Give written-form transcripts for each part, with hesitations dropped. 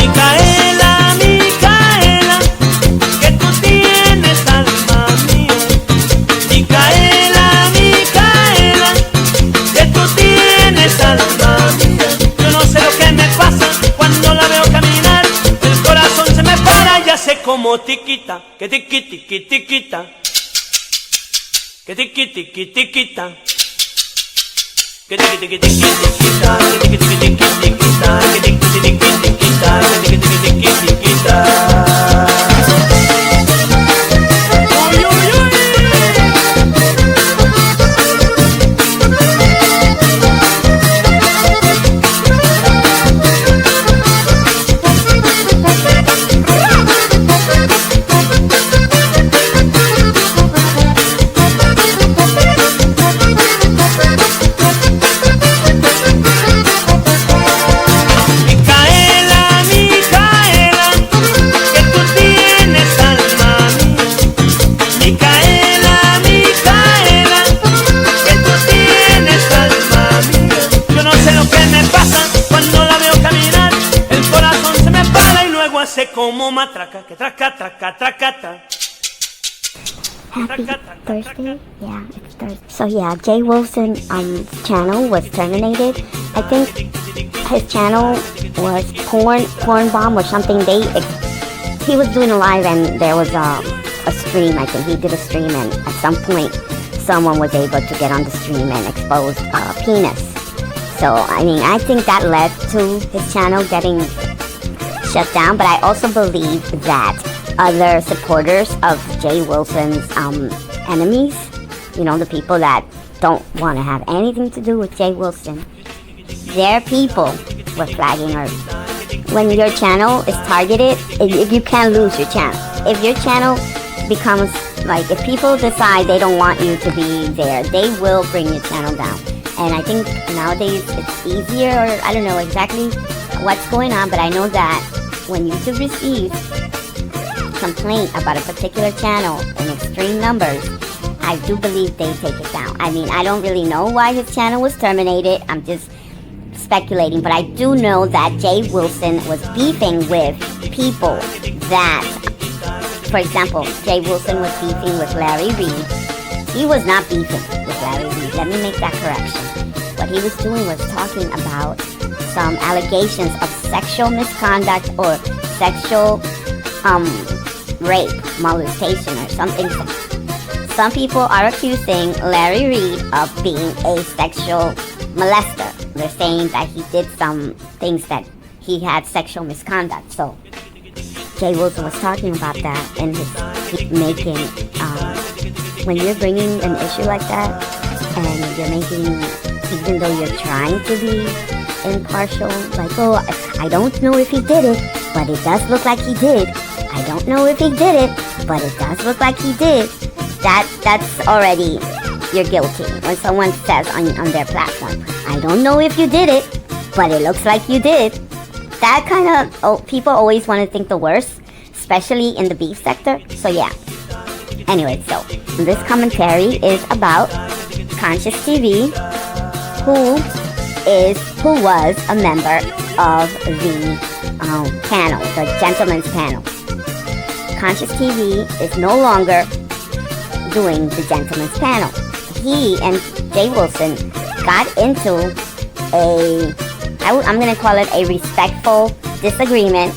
Micaela, Micaela, que tú tienes alma mía. Micaela, Micaela, que tú tienes alma mía. Yo no sé lo que me pasa cuando la veo caminar. El corazón se me para y hace como tiquita, que tiqui tiqui tiquita, que tiqui tiqui tiquita, que tiqui tiqui tiqui tiquita, que tiqui tiqui tiqui tiquita, que tiqui tiqui tiqui tiquita, que tiqui tiqui tiqui tiquita. Como matraca, que traca, traca, tracata. Happy Thursday? Yeah, it's Thursday. So yeah, JWILSON channel was terminated. I think his channel was porn bomb or something. He was doing a live and there was a stream. I think he did a stream and at some point someone was able to get on the stream and expose a penis. So I mean, I think that led to his channel getting shut down, but I also believe that other supporters of JWILSON's enemies, you know, the people that don't want to have anything to do with JWILSON, their people were flagging her. When your channel is targeted, if you can't lose your channel. If your channel becomes, like, if people decide they don't want you to be there, they will bring your channel down. And I think nowadays it's easier, or I don't know exactly what's going on, but I know that when YouTube receives complaint about a particular channel in extreme numbers, I do believe they take it down. I mean, I don't really know why his channel was terminated. I'm just speculating, but I do know that JWILSON was beefing with people that, for example, JWILSON was beefing with Larry Reid. He was not beefing with Larry Reid. Let me make that correction. What he was doing was talking about some allegations of sexual misconduct or sexual rape, molestation, or something. Some people are accusing Larry Reid of being a sexual molester. They're saying that he did some things that he had sexual misconduct. So JWILSON was talking about that and his making, when you're bringing an issue like that and you're making, even though you're trying to be impartial, like, oh, I don't know if he did it, but it does look like he did. I don't know if he did it, but it does look like he did. That's already, you're guilty. When someone says on their platform, I don't know if you did it, but it looks like you did. That kind of, people always want to think the worst, especially in the beef sector. So yeah. Anyway, so this commentary is about consciouz TV, who was a member of the panel, the gentleman's panel. consciouz TV is no longer doing the gentleman's panel. He and JWILSON got into I'm going to call it a respectful disagreement,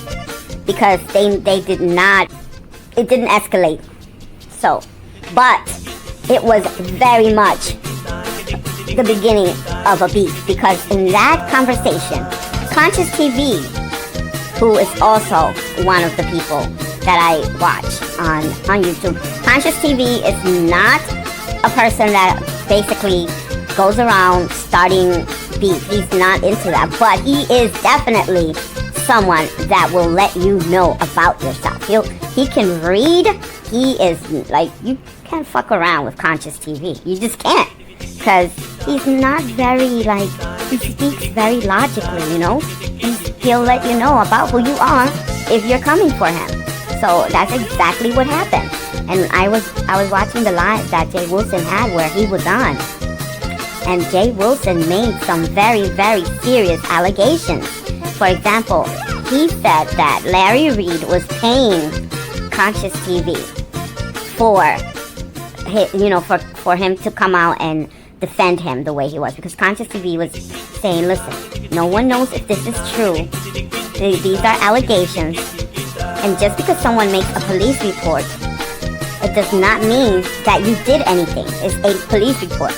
because it didn't escalate. So, but it was very much the beginning of a beef, because in that conversation, consciouz TV, who is also one of the people that I watch on YouTube, consciouz TV is not a person that basically goes around starting beef. He's not into that, but he is definitely someone that will let you know about yourself. He can read. He is like, you can't fuck around with consciouz TV. You just can't, because he's not very, like, he speaks very logically, you know? He'll let you know about who you are if you're coming for him. So that's exactly what happened. And I was watching the live that JWILSON had where he was on, and JWILSON made some very, very serious allegations. For example, he said that Larry Reid was paying Conscious TV for him to come out and defend him the way he was, because Conscious TV was saying, listen, no one knows if this is true. These are allegations, and just because someone makes a police report, it does not mean that you did anything. It's a police report.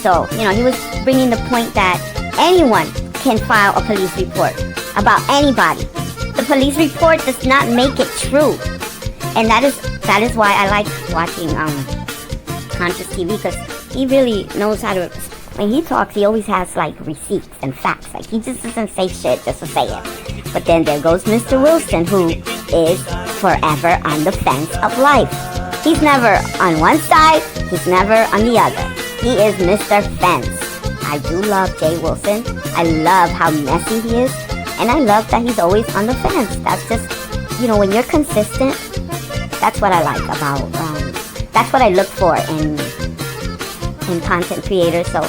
So, he was bringing the point that anyone can file a police report about anybody. The police report does not make it true. And that is why I like watching Conscious TV, because he really knows how to, when he talks, he always has like receipts and facts. Like, he just doesn't say shit just to say it. But then there goes Mr. Wilson, who is forever on the fence of life. He's never on one side, he's never on the other. He is Mr. Fence. I do love Jay Wilson. I love how messy he is. And I love that he's always on the fence. That's just, when you're consistent, that's what I like about, that's what I look for in content creators. So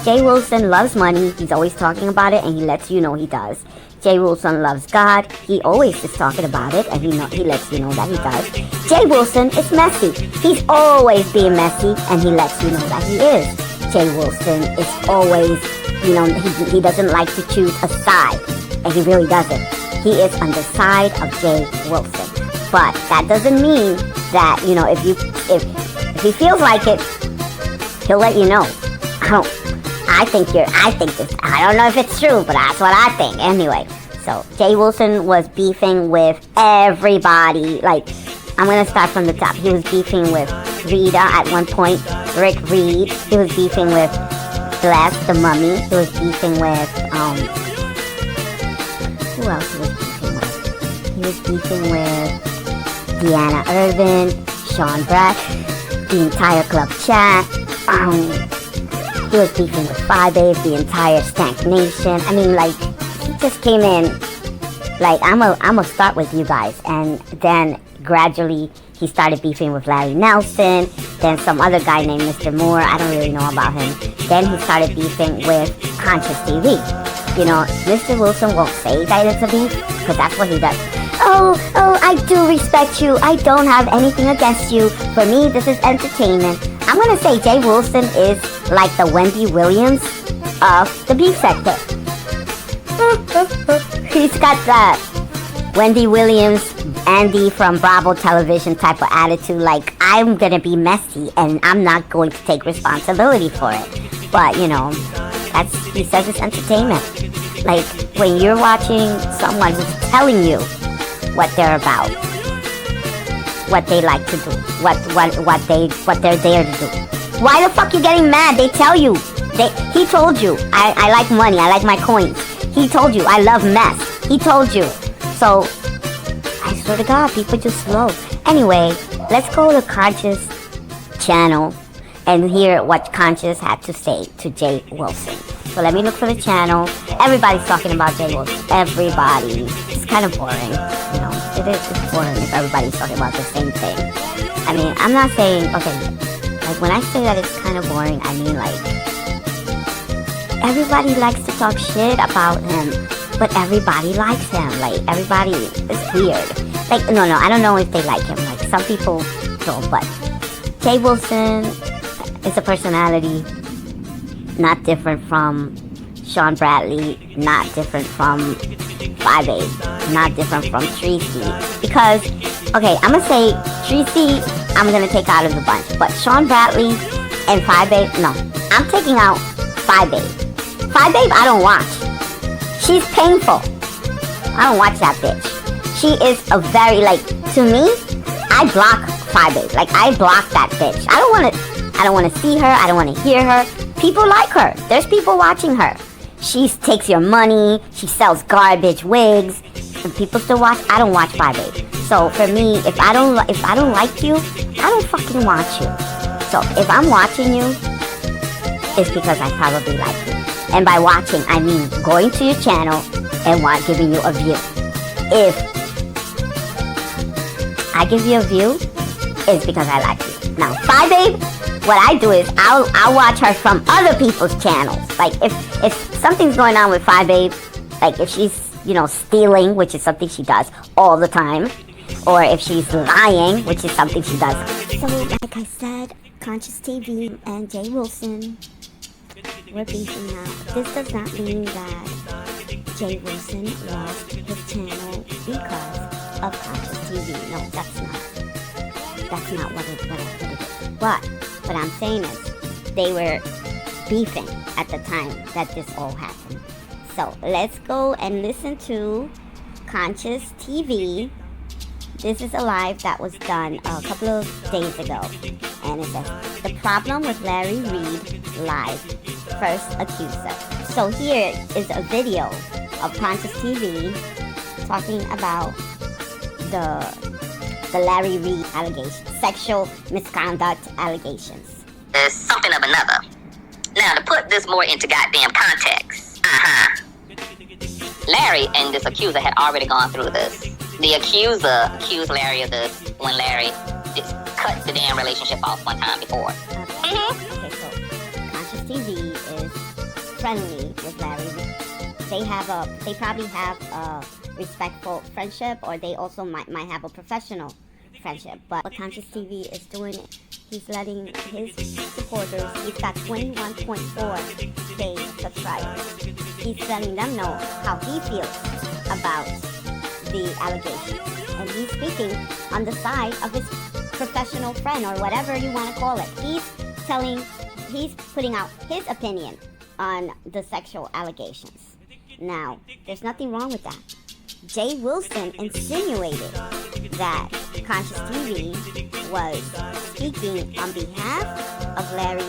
Jay Wilson loves money. He's always talking about it, and he lets you know he does. Jay Wilson loves God. He always is talking about it, and he lets you know that he does. Jay Wilson is messy. He's always being messy, and he lets you know that he is. Jay Wilson is always, he doesn't like to choose a side, and he really doesn't. He is on the side of Jay Wilson. But that doesn't mean that, if he feels like it, he'll let you know. I think this, I don't know if it's true, but that's what I think. Anyway, so Jay Wilson was beefing with everybody. Like, I'm going to start from the top. He was beefing with Rita at one point, Rick Reed. He was beefing with Bless, the Mummy. He was beefing with, who else he was beefing with? He was beefing with Deanna Irvin, Sean Brack, the entire club chat. He was beefing with 5A, the entire Stank Nation. I mean, like, he just came in, like, I'm gonna start with you guys. And then gradually he started beefing with Larry Nelson, then some other guy named Mr. Moore. I don't really know about him. Then he started beefing with Conscious TV. Mr. Wilson won't say that it's a beef, because that's what he does. Oh, I do respect you. I don't have anything against you. For me, this is entertainment. I'm going to say Jay Wilson is like the Wendy Williams of the beef sector. He's got that Wendy Williams, Andy from Bravo Television type of attitude. Like, I'm going to be messy and I'm not going to take responsibility for it. But, he says it's entertainment. Like, when you're watching someone who's telling you what they're about, what they like to do, what they're there to do. Why the fuck you getting mad? They tell you. He told you, I like money, I like my coins. He told you, I love mess. He told you. So, I swear to God, people just slow. Anyway, let's go to Conscious channel and hear what Conscious had to say to Jay Wilson. So let me look for the channel. Everybody's talking about Jay Wilson. Everybody. It's kind of boring. It's boring if everybody's talking about the same thing. I mean, I'm not saying, okay, like when I say that it's kind of boring, I mean like, everybody likes to talk shit about him, but everybody likes him. Like, everybody is weird. Like, no, I don't know if they like him. Like, some people don't, but Jay Wilson is a personality not different from Sean Bradley, not different from 5A, not different from Tracy. Because, okay, I'm gonna say Tracy, I'm gonna take out of the bunch. But Sean Bradley and 5A, no. I'm taking out 5A. 5A, I don't watch. She's painful. I don't watch that bitch. She is a very, like, to me, I block 5A. Like, I block that bitch. I don't wanna see her. I don't wanna hear her. People like her. There's people watching her. She takes your money. She sells garbage wigs, and people still watch. I don't watch 5A. So for me, if I don't like you, I don't fucking watch you. So if I'm watching you, it's because I probably like you. And by watching, I mean going to your channel and giving you a view. If I give you a view, it's because I like you. Now, 5A, what I do is I'll watch her from other people's channels. Like if something's going on with 5A, like if she's stealing, which is something she does all the time, or if she's lying, which is something she does. So, like I said, Conscious TV and Jay Wilson were beefing now. This does not mean that Jay Wilson lost his channel because of Conscious TV. No, that's not what I put it is. But what I'm saying is, they were beefing at the time that this all happened. So let's go and listen to Conscious TV. This is a live that was done a couple of days ago. And it says, the problem with Larry Reid live, first accuser. So here is a video of Conscious TV talking about the Larry Reid allegations, sexual misconduct allegations. There's something of another. Now, to put this more into goddamn context, Larry and this accuser had already gone through this. The accuser accused Larry of this when Larry just cut the damn relationship off one time before. Okay, so Conscious TV is friendly with Larry. They probably have a respectful friendship, or they also might have a professional friendship. But what Conscious TV is doing, he's letting his supporters, he's got 21.4K subscribers. He's letting them know how he feels about the allegations. And he's speaking on the side of his professional friend, or whatever you want to call it. He's putting out his opinion on the sexual allegations. Now, there's nothing wrong with that. Jay Wilson insinuated that Conscious TV was speaking on behalf of Larry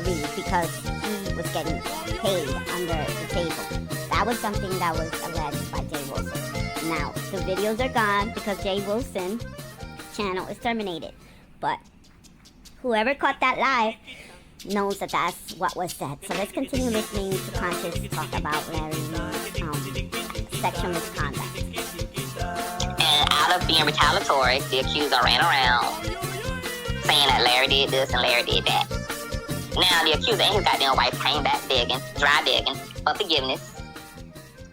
Reid because he was getting paid under the table. That was something that was alleged by Jay Wilson. Now, the videos are gone because Jay Wilson's channel is terminated. But whoever caught that live knows that that's what was said. So let's continue listening to Conscious talk about Larry Reid's sexual misconduct. And out of being retaliatory, the accuser ran around saying that Larry did this and Larry did that. Now, the accuser and his goddamn wife came back begging, dry begging for forgiveness,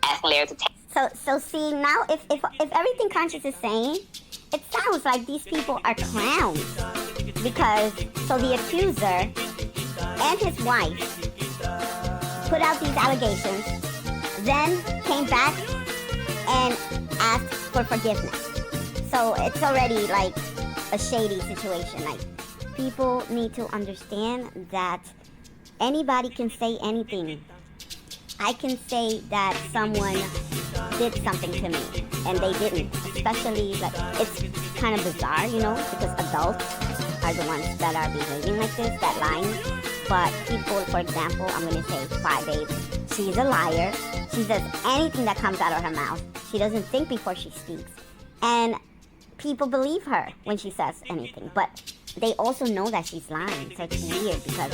asking Larry to take. So see, now if everything Conscious is saying, it sounds like these people are clowns. Because, so the accuser and his wife put out these allegations, then came back and asked for forgiveness. So it's already like a shady situation. Like, people need to understand that anybody can say anything. I can say that someone did something to me and they didn't. Especially, like, it's kind of bizarre, because adults are the ones that are behaving like this, that lying. But people, for example, I'm going to say Cry Babe, she's a liar. She says anything that comes out of her mouth. She doesn't think before she speaks. And people believe her when she says anything. But they also know that she's lying. So it's weird because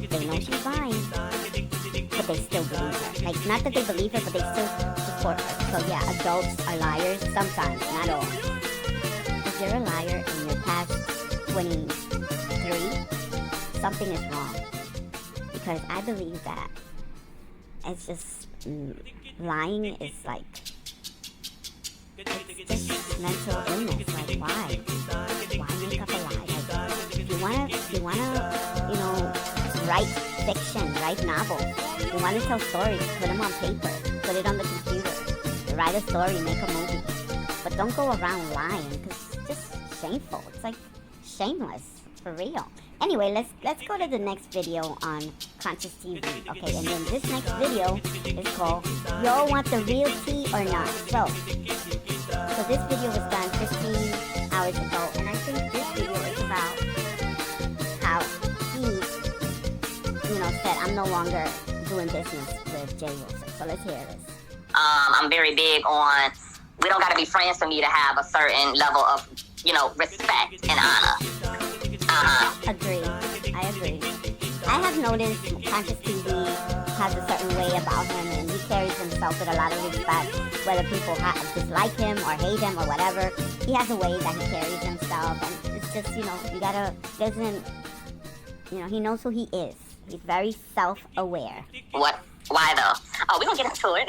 they know she's lying, but they still believe her. Like, not that they believe her, but they still support her. So yeah, adults are liars sometimes, not all. If you're a liar and you're past 23, something is wrong. Because I believe that it's just, lying is like, it's just mental illness. Like, why? Why make up a lie? Like, if you wanna, write fiction, write novels. If you wanna tell stories, put them on paper, put it on the computer, write a story, make a movie. But don't go around lying, because it's just shameful. It's like shameless, for real. Anyway, let's go to the next video on Conscious TV. Okay, and then this next video is called Y'all Want the Real Tea or Not? So this video was done 15 hours ago, and I think this video is about how he, said, I'm no longer doing business with Jay Wilson. So let's hear this. I'm very big on, we don't got to be friends for me to have a certain level of, respect and honor. Agree. I agree. I have noticed Conscious TV has a certain way about him, and he carries himself with a lot of respect, whether people dislike him or hate him or whatever. He has a way that he carries himself, and it's just, he knows who he is. He's very self-aware. What Why though? Oh, we're gonna get into it.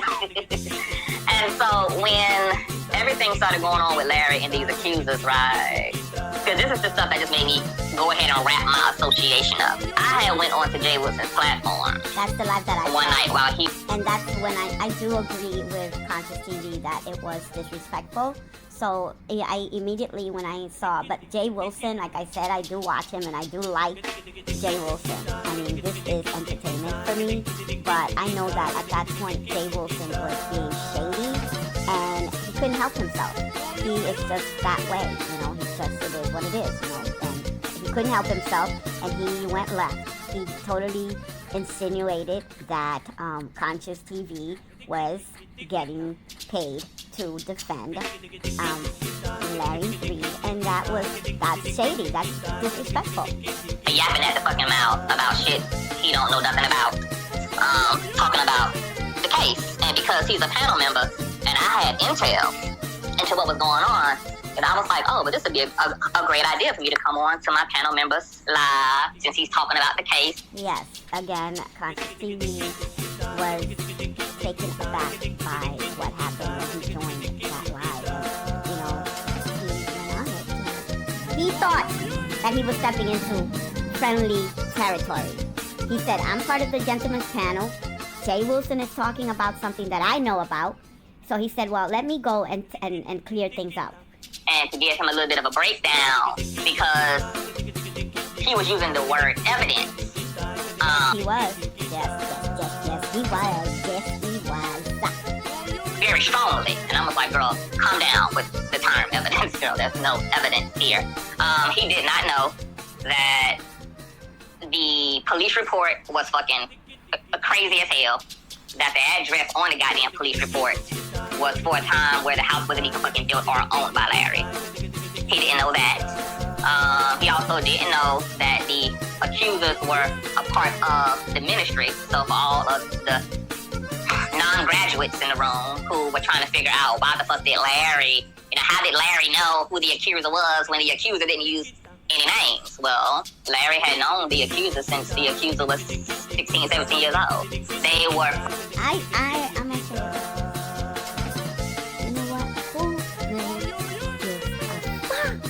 And so when everything started going on with Larry and these accusers, right? Because this is the stuff that just made me go ahead and wrap my association up. I had went on to Jay Wilson's platform. That's the live that I one saw. night while he... And that's when I do agree with Conscious TV that it was disrespectful. So I immediately, when I saw, but Jay Wilson, like I said, I do watch him and I do like Jay Wilson. I mean, this is entertainment for me, but I know that at that point, Jay Wilson was being shady and he couldn't help himself. He is just that way, you know, he's just, it is what it is, you know, and he couldn't help himself and he went left. He totally insinuated that Conscious TV was getting paid to defend Larry Reid, and that's shady, that's disrespectful. Yapping at the fucking mouth about shit he don't know nothing about, talking about the case, and because he's a panel member, and I had intel into what was going on, and I was like, oh, but this would be a great idea for me to come on to my panel members live, since he's talking about the case. Yes, again, Conscious TV was taken aback by what happened when he joined that live. And, you know, he went on it. He thought that he was stepping into friendly territory. He said, I'm part of the gentleman's panel. Jay Wilson is talking about something that I know about. So he said, well, let me go and clear things up. And to give him a little bit of a breakdown, because he was using the word evidence. He was. Yes, he was. Yes, he was. Very strongly. And I was like, girl, calm down with the term evidence, girl. There's no evidence here. He did not know that the police report was fucking crazy as hell. That the address on the goddamn police report was for a time where the house wasn't even fucking built or owned by Larry. He didn't know that. He also didn't know that the accusers were a part of the ministry. So for all of the non-graduates in the room who were trying to figure out why the fuck did Larry, how did Larry know who the accuser was when the accuser didn't use any names? Well, Larry had known the accuser since the accuser was 16, 17 years old. They were... I'm gonna say this. You know what? Who really gives a fuck?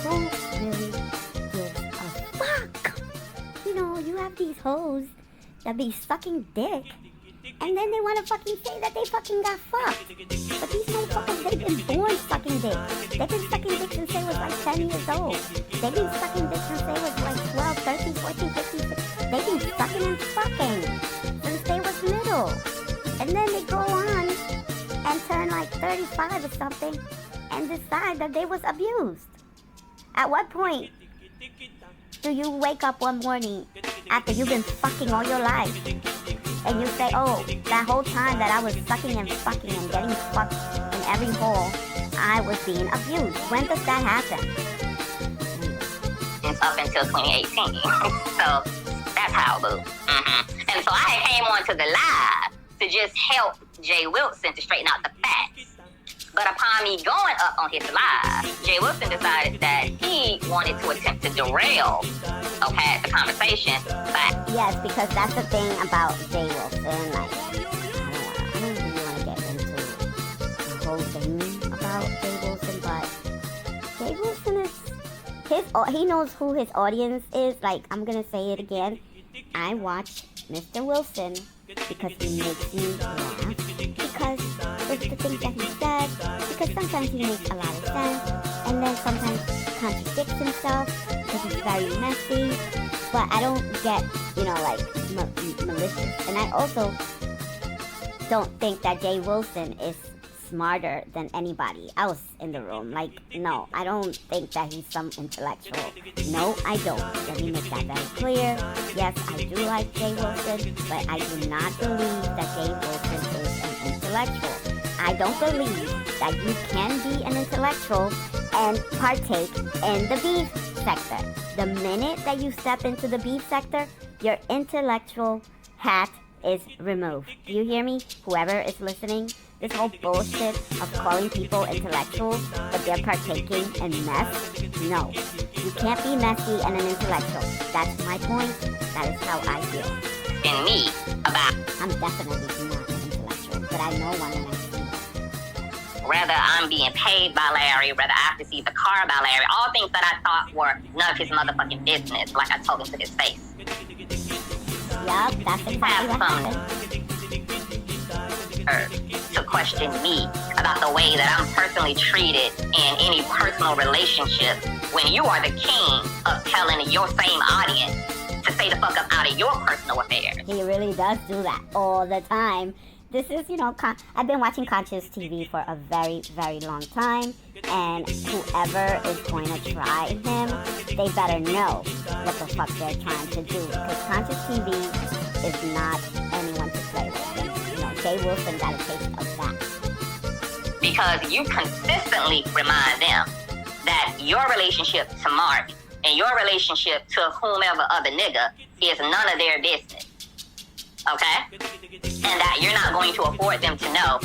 Who really gives a fuck? You know, you have these hoes that be sucking dick, and then they want to fucking say that they fucking got fucked. But these motherfuckers, they've been born sucking dick. They've been sucking dick since they was like 10 years old. They've been sucking dick since they was like 12, 13, 14, 15, 16. They've been sucking and fucking since they was little. And then they go on and turn like 35 or something and decide that they was abused. At what point do you wake up one morning after you've been fucking all your life and you say, oh, that whole time that I was sucking and fucking and getting fucked in every hole, I was being abused? When does that happen? It's up until 2018. So that's how, boo. And so I came on to the live to just help Jay Wilson to straighten out the facts. But upon me going up on his live, Jay Wilson decided that he wanted to attempt to derail, the conversation. But yes, because that's the thing about Jay Wilson. Like, I don't really want to get into the whole thing about Jay Wilson, but Jay Wilson is he knows who his audience is. Like, I'm gonna say it again. I watch Mr. Wilson because he makes me laugh. Because it's the things that he says, because sometimes he makes a lot of sense, and then sometimes contradicts himself because he's very messy, but I don't get, malicious. And I also don't think that Jay Wilson is smarter than anybody else in the room. Like, no, I don't think that he's some intellectual. No, I don't. Let me make that very clear. Yes, I do like Jay Wilson, but I do not believe that Jay Wilson is an intellectual. I don't believe that you can be an intellectual and partake in the beef sector. The minute that you step into the beef sector, your intellectual hat is removed. Do you hear me? Whoever is listening, this whole bullshit of calling people intellectuals, but they're partaking in mess? No. You can't be messy and an intellectual. That's my point. That is how I feel. question me about I'm definitely not an intellectual, but I know one and I see it. whether I'm being paid by Larry, whether I received a car by Larry, all things that I thought were none of his motherfucking business, like I told him to his face. Yup, that's exactly what happened. To question me about the way that I'm personally treated in any personal relationship when you are the king of telling your same audience to stay the fuck up out of your personal affairs. He really does do that all the time. This is, you know, I've been watching consciouz TV for a very, very long time, and whoever is going to try him, they better know what the fuck they're trying to do, because consciouz TV is not anyone to play with. And, you know, JWILSON got a taste of that. Because you consistently remind them that your relationship to Mark and your relationship to whomever other nigga is none of their business. Okay? And that you're not going to afford them to know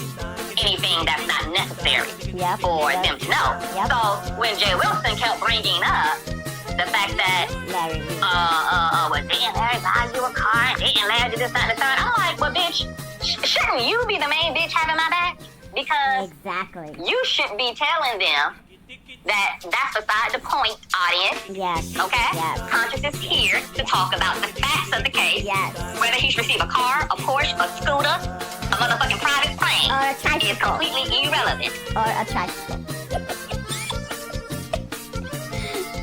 anything that's not necessary for them to know. So when JWILSON kept bringing up the fact that well, didn't Larry buy you a car? Didn't Larry do this, that, and the third? I'm like, well, bitch, shouldn't you be the main bitch having my back? Because you should be telling them that that's beside the point, audience. Yes. Okay? Yes. consciouz is here to talk about the facts of the case. Yes. Whether he's received a car, a Porsche, a scooter, a motherfucking private plane. Or a tricycle. Is completely irrelevant. Or a tricycle.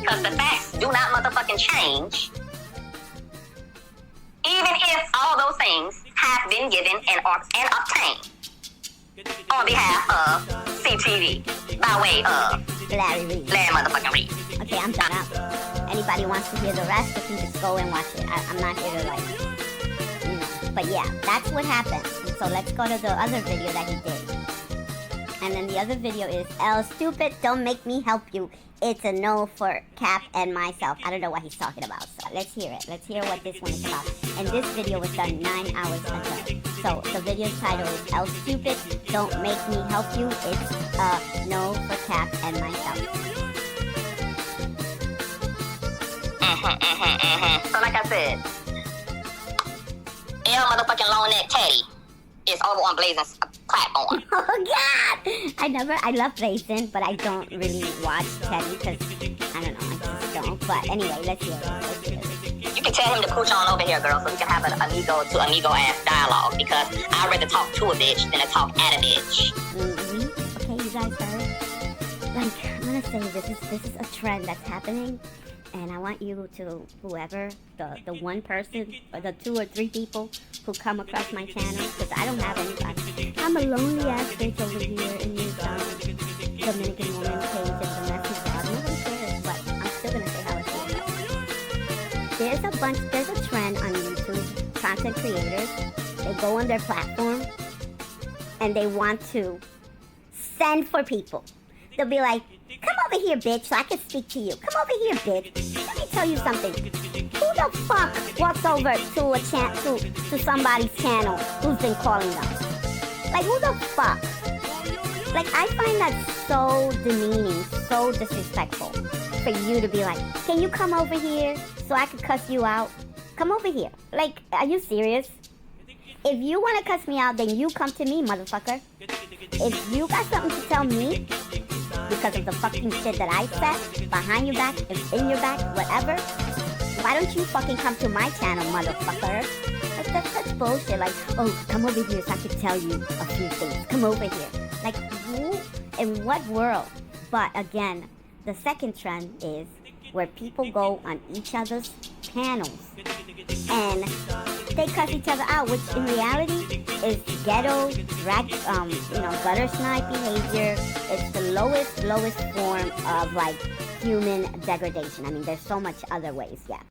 Because the facts do not motherfucking change. Even if all those things have been given and obtained on behalf of CTV by way of Larry motherfucking Reed. Okay, I'm done up. Anybody wants to hear the rest, you can just go and watch it. I'm not here to, like, you know. But yeah, that's what happened. So let's go to the other video that he did. And then the other video is, L stupid, don't make me help you. It's a no for Cap and myself. I don't know what he's talking about. So let's hear it. Let's hear what this one is about. And this video was done 9 hours ago. So the video's title is L stupid, don't make me help you. It's a no for Cap and myself. So like I said, L motherfucking long neck Teddy is over on Blazing's platform. Oh God! I love Blazing, but I don't really watch Teddy because, I don't know, I just don't. But anyway, let's hear it. You can tell him to pooch on over here, girl, so we can have an amigo to amigo ass dialogue, because I'd rather talk to a bitch than to talk at a bitch. Okay, you guys heard? Like, I'm gonna say this is a trend that's happening. And I want you to, whoever, the one person, or the 2 or 3 people who come across my channel, because I don't have anybody. I'm a lonely ass bitch over here in this Dominican woman page and the messy blog. Nobody cares, but I'm still gonna say how I feel. There's a trend on YouTube, content creators, they go on their platform, and they want to send for people. They'll be like, come over here, bitch, so I can speak to you. Come over here, bitch. Let me tell you something. Who the fuck walks over to to somebody's channel who's been calling them? Like, who the fuck? Like, I find that so demeaning, so disrespectful for you to be like, can you come over here so I can cuss you out? Come over here. Like, are you serious? If you want to cuss me out, then you come to me, motherfucker. If you got something to tell me, because of the fucking shit that I said behind your back, in your back, whatever, why don't you fucking come to my channel, motherfucker? Like, that's such bullshit. Like, oh, come over here so I can tell you a few things. Come over here. Like, who, in what world? But again, the second trend is where people go on each other's channels and they cuss each other out, which in reality is ghetto, gutter snipe behavior. It's the lowest form of, like, human degradation. I mean, there's so much other ways, yeah.